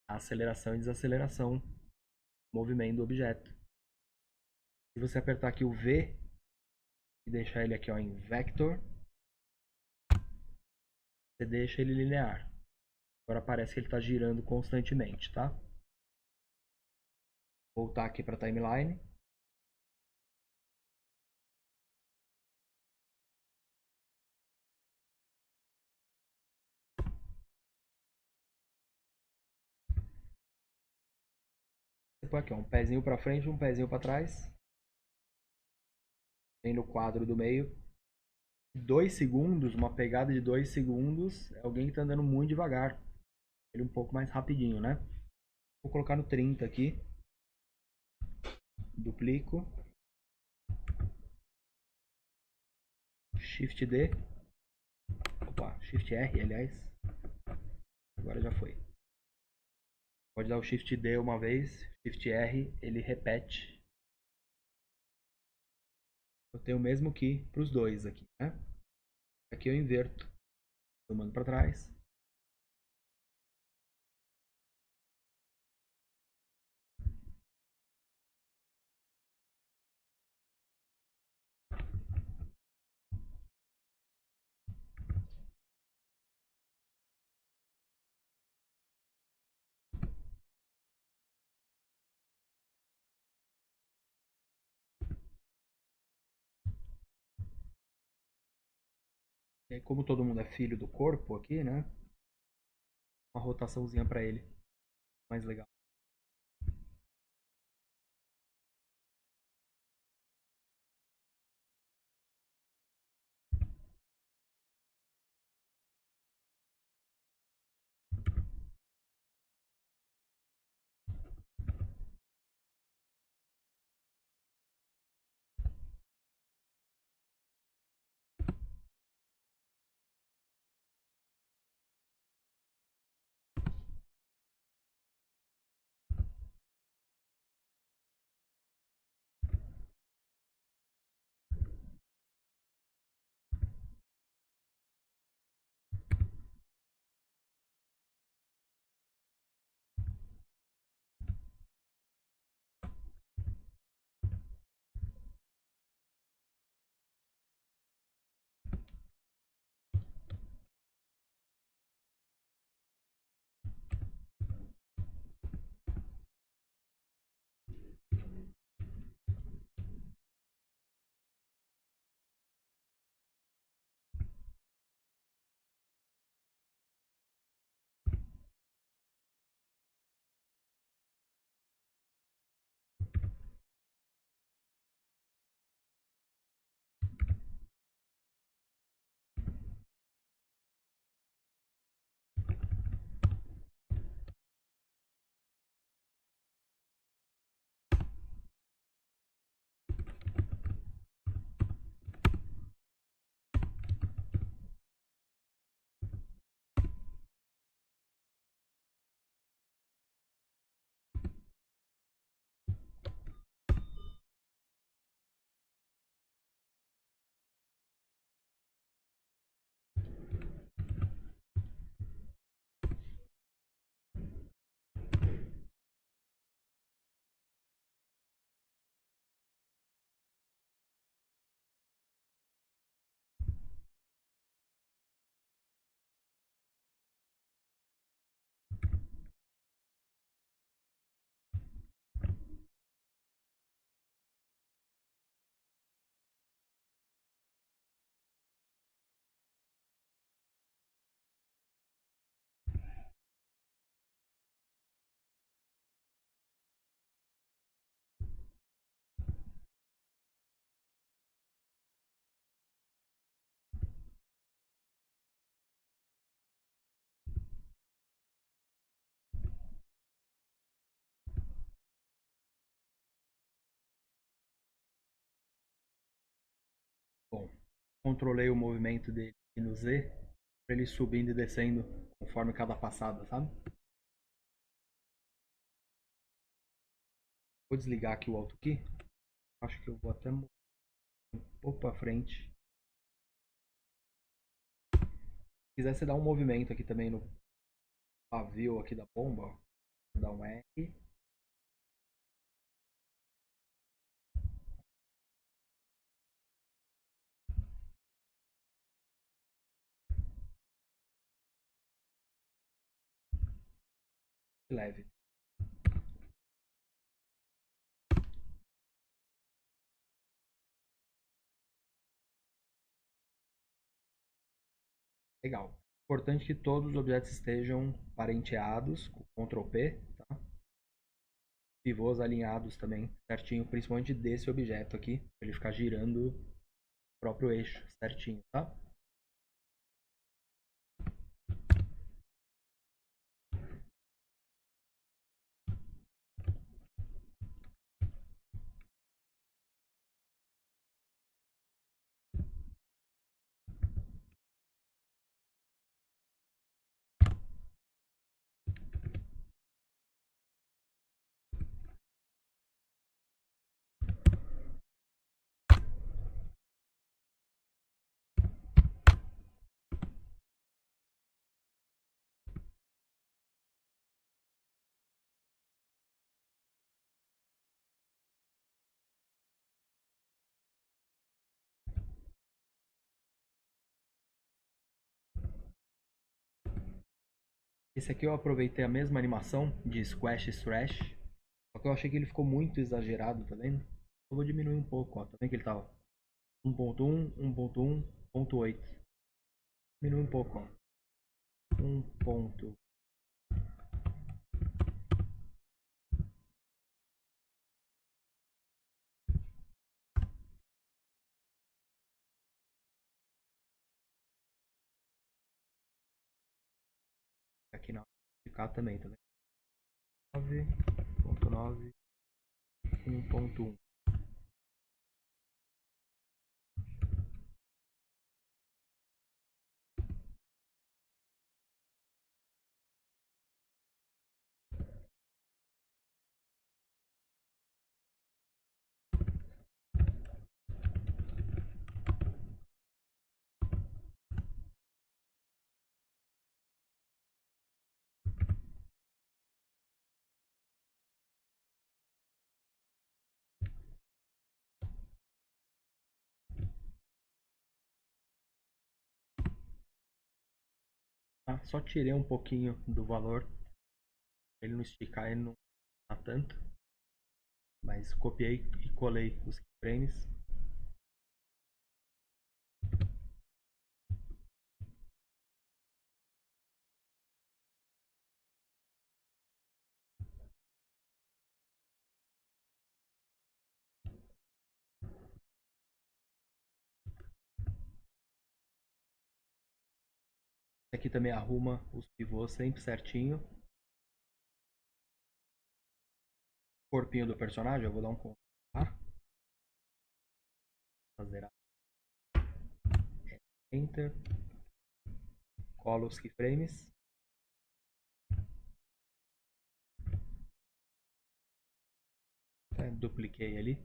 a aceleração e desaceleração do movimento do objeto. Se você apertar aqui o V e deixar ele aqui ó, em vector, você deixa ele linear. Agora parece que ele está girando constantemente, tá? Voltar aqui para a timeline. Você põe aqui ó, um pezinho para frente, um pezinho para trás. Vem no quadro do meio. 2 segundos, uma pegada de 2 segundos, é alguém que está andando muito devagar. Ele um pouco mais rapidinho, né? Vou colocar no 30 aqui. Duplico. Shift D. Opa, Shift R, aliás. Agora já foi. Pode dar o Shift D uma vez. Shift R, ele repete. Eu tenho o mesmo key para os dois aqui, né? Aqui eu inverto. Eu mando para trás. E aí, como todo mundo é filho do corpo aqui, né? Uma rotaçãozinha para ele. Mais legal. controlei o movimento dele aqui no Z, para ele subindo e descendo conforme cada passada, sabe? Vou desligar aqui o AutoKey. Acho que eu vou até um pouco para frente. Se quiser você dá um movimento aqui também no pavio aqui da bomba, ó. Vou dar um R. Leve. Legal. Importante que todos os objetos estejam parenteados com Ctrl P, tá? Pivôs alinhados também, certinho, principalmente desse objeto aqui, para ele ficar girando o próprio eixo certinho, tá? Esse aqui eu aproveitei a mesma animação de Squash Thrash, só que eu achei que ele ficou muito exagerado, tá vendo? Eu vou diminuir um pouco, ó. Tá vendo que ele tá 1.1, 1.1, 1.8. Diminui um pouco, ó. 1 ponto. Aqui na cá também, tá vendo? 9.9, 1.1. Tá? Só tirei um pouquinho do valor. Ele não esticar, ele não tá tanto. Mas copiei e colei os keyframes. Aqui também arruma os pivôs sempre certinho. Corpinho do personagem, eu vou dar um Ctrl A. Fazer Enter. Colo os keyframes. Dupliquei ali.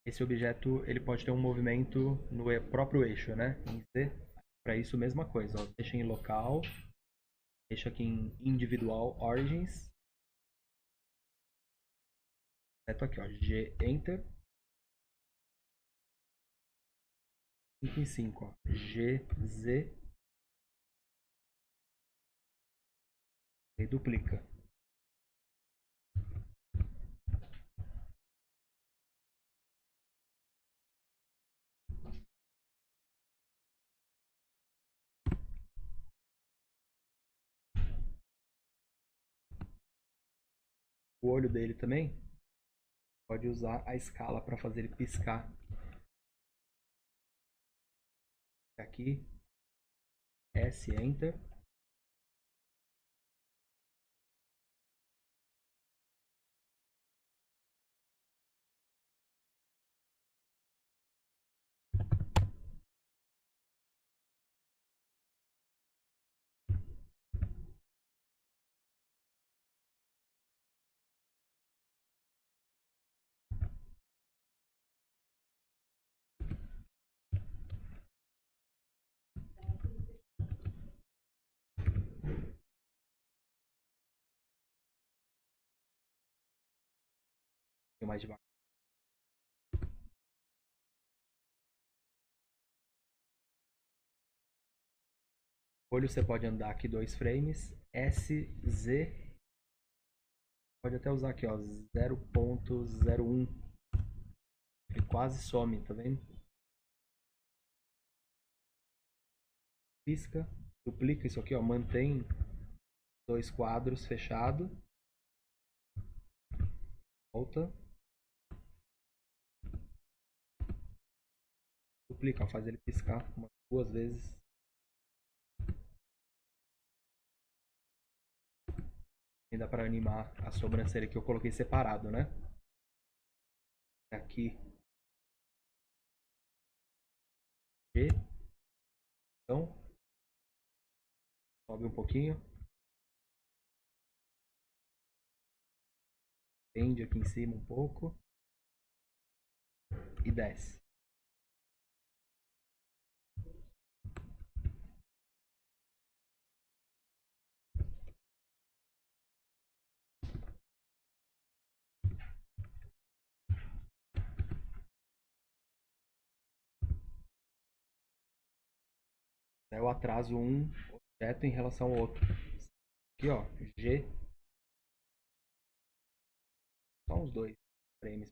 Esse objeto ele pode ter um movimento no próprio eixo, né? Em Z. Para isso, mesma coisa. Ó. Deixa em local. Deixa aqui em individual origins. Certo aqui, ó. G, Enter. 5 em 5, ó. G, Z. E duplica. O olho dele também pode usar a escala para fazer ele piscar. Aqui, S, Enter. mais devagar. Olho você pode andar aqui 2 frames. S, Z. Pode até usar aqui, ó, 0.01. Ele quase some, tá vendo? Pisca, duplica isso aqui, ó, mantém 2 quadros fechado. Volta. Duplica, ó, faz ele piscar umas 2 vezes. E dá pra animar a sobrancelha que eu coloquei separado, né? Aqui. G. Então, sobe um pouquinho. Tende aqui em cima um pouco. E desce. Eu atraso um objeto em relação ao outro. Aqui, ó, G. Só uns 2 frames.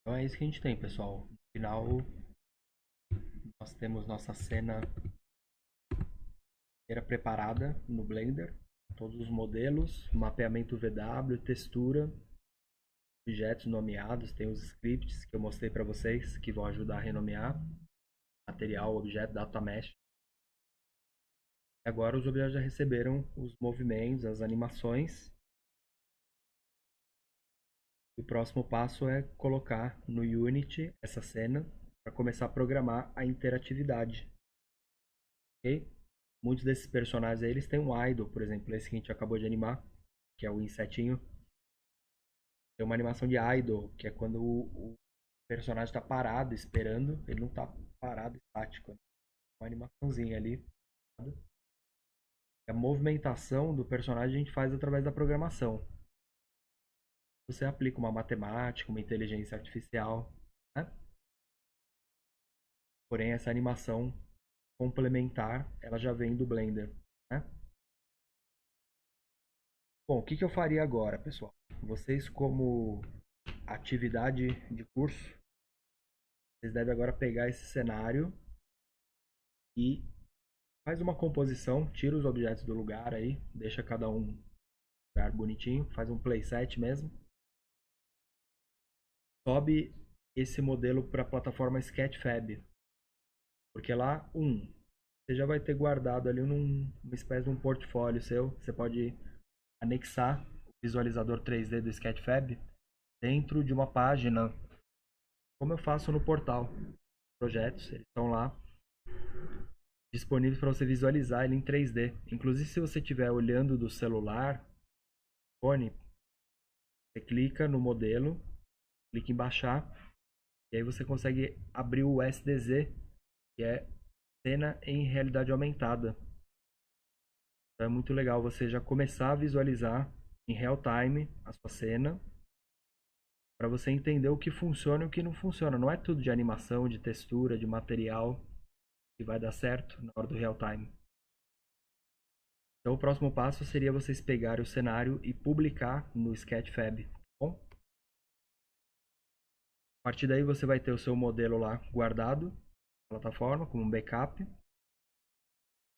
Então é isso que a gente tem, pessoal. No final, nós temos nossa cena inteira preparada no Blender. Todos os modelos, mapeamento VW, textura, objetos nomeados, tem os scripts que eu mostrei para vocês que vão ajudar a renomear material, objeto, data mesh. Agora os objetos já receberam os movimentos, as animações. O próximo passo é colocar no Unity essa cena para começar a programar a interatividade. Ok? Muitos desses personagens aí, eles têm um idle, por exemplo, esse que a gente acabou de animar, que é o insetinho. Tem uma animação de idle, que é quando o personagem está parado, esperando, ele não está parado, estático. Uma animaçãozinha ali. A movimentação do personagem a gente faz através da programação. Você aplica uma matemática, uma inteligência artificial, né? Porém, essa animação complementar, ela já vem do Blender, né? Bom, o que eu faria agora, pessoal? Vocês, como atividade de curso, vocês devem agora pegar esse cenário e faz uma composição, tira os objetos do lugar aí, deixa cada um lugar bonitinho, faz um playset mesmo. Sobe esse modelo para a plataforma Sketchfab, porque lá, você já vai ter guardado ali uma espécie de um portfólio seu, você pode anexar o visualizador 3D do Sketchfab dentro de uma página, como eu faço no portal. Projetos, eles estão lá disponíveis para você visualizar ele em 3D. Inclusive, se você estiver olhando do celular, fone, você clica no modelo, clica em baixar, e aí você consegue abrir o SDZ, que é cena em realidade aumentada. Então é muito legal você já começar a visualizar em real time a sua cena, para você entender o que funciona e o que não funciona. Não é tudo de animação, de textura, de material. e vai dar certo na hora do real time. Então o próximo passo seria vocês pegarem o cenário e publicar no Sketchfab, tá bom? A partir daí você vai ter o seu modelo lá guardado na plataforma como um backup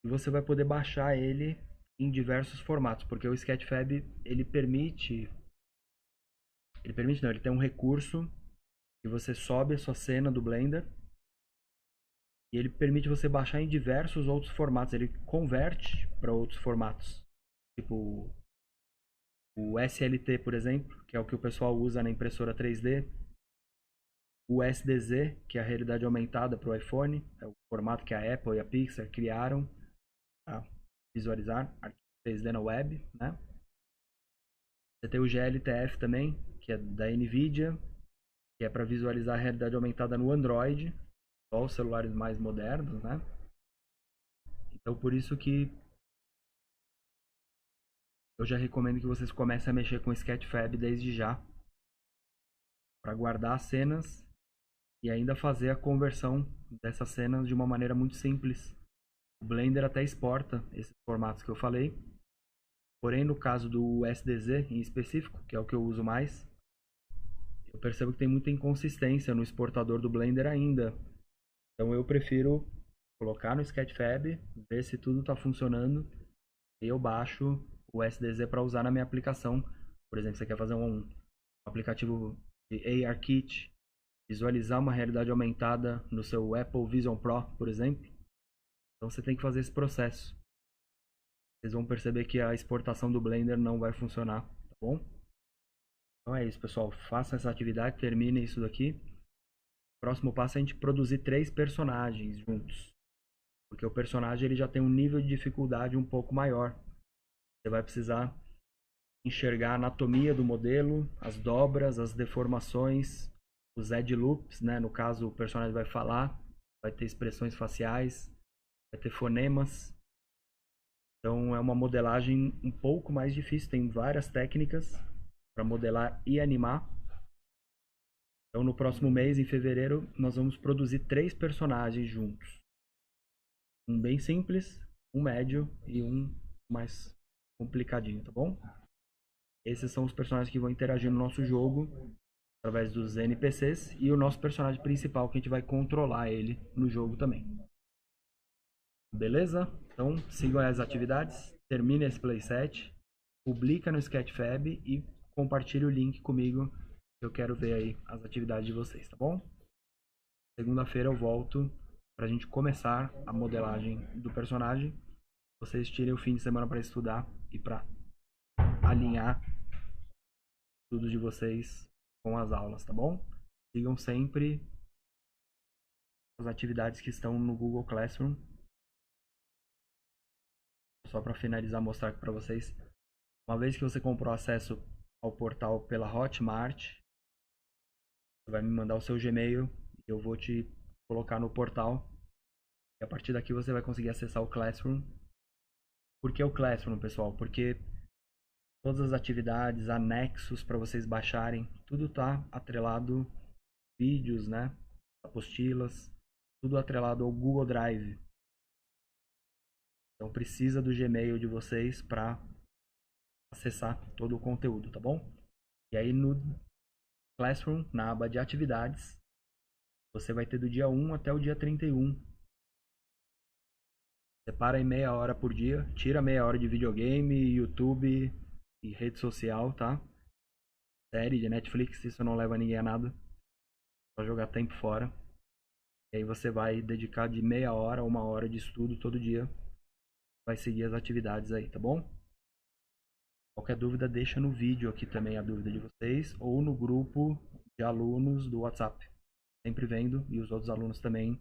e você vai poder baixar ele em diversos formatos, porque o Sketchfab ele não, ele tem um recurso que você sobe a sua cena do Blender e ele permite você baixar em diversos outros formatos, ele converte para outros formatos, tipo o SLT, por exemplo, que é o que o pessoal usa na impressora 3D, o SDZ, que é a realidade aumentada para o iPhone, é o formato que a Apple e a Pixar criaram para visualizar arquivos 3D na web, né? Você tem o GLTF também, que é da NVIDIA, que é para visualizar a realidade aumentada no Android, só os celulares mais modernos, né? Então por isso que eu já recomendo que vocês comecem a mexer com o Sketchfab desde já, para guardar as cenas e ainda fazer a conversão dessas cenas de uma maneira muito simples. O Blender até exporta esses formatos que eu falei, porém no caso do SDZ em específico, que é o que eu uso mais, eu percebo que tem muita inconsistência no exportador do Blender ainda. Então eu prefiro colocar no Sketchfab, ver se tudo está funcionando e eu baixo o SDZ para usar na minha aplicação. Por exemplo, você quer fazer um aplicativo de ARKit, visualizar uma realidade aumentada no seu Apple Vision Pro, por exemplo. Então você tem que fazer esse processo. Vocês vão perceber que a exportação do Blender não vai funcionar, tá bom? Então é isso, pessoal. Faça essa atividade, termine isso daqui. Próximo passo é a gente produzir 3 personagens juntos. Porque o personagem ele já tem um nível de dificuldade um pouco maior. Você vai precisar enxergar a anatomia do modelo, as dobras, as deformações, os edge loops, né? No caso, o personagem vai falar, vai ter expressões faciais, vai ter fonemas. Então é uma modelagem um pouco mais difícil, tem várias técnicas para modelar e animar. Então no próximo mês, em fevereiro, nós vamos produzir 3 personagens juntos. Um bem simples, um médio e um mais complicadinho, tá bom? Esses são os personagens que vão interagir no nosso jogo através dos NPCs e o nosso personagem principal que a gente vai controlar ele no jogo também. Beleza? Então sigam as atividades, termine esse playset, publica no Sketchfab e compartilhe o link comigo. Eu quero ver aí as atividades de vocês, tá bom? Segunda-feira eu volto pra gente começar a modelagem do personagem. Vocês tirem o fim de semana para estudar e para alinhar tudo de vocês com as aulas, tá bom? Sigam sempre as atividades que estão no Google Classroom. Só para finalizar, mostrar aqui para vocês. Uma vez que você comprou acesso ao portal pela Hotmart, você vai me mandar o seu Gmail e eu vou te colocar no portal. E a partir daqui você vai conseguir acessar o Classroom. Por que o Classroom, pessoal? Porque todas as atividades, anexos para vocês baixarem, tudo tá atrelado, vídeos, né? Apostilas, tudo atrelado ao Google Drive. Então precisa do Gmail de vocês para acessar todo o conteúdo, tá bom? E aí no Classroom, na aba de atividades, você vai ter do dia 1 até o dia 31. Separa em meia hora por dia, tira meia hora de videogame, YouTube e rede social, tá? Série de Netflix, isso não leva ninguém a nada. Só jogar tempo fora. E aí você vai dedicar de meia hora a 1 hora de estudo todo dia. Vai seguir as atividades aí, tá bom? Qualquer dúvida, deixa no vídeo aqui também a dúvida de vocês ou no grupo de alunos do WhatsApp. Sempre vendo e os outros alunos também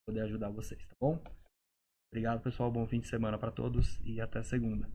poder ajudar vocês, tá bom? Obrigado, pessoal. Bom fim de semana para todos e até segunda.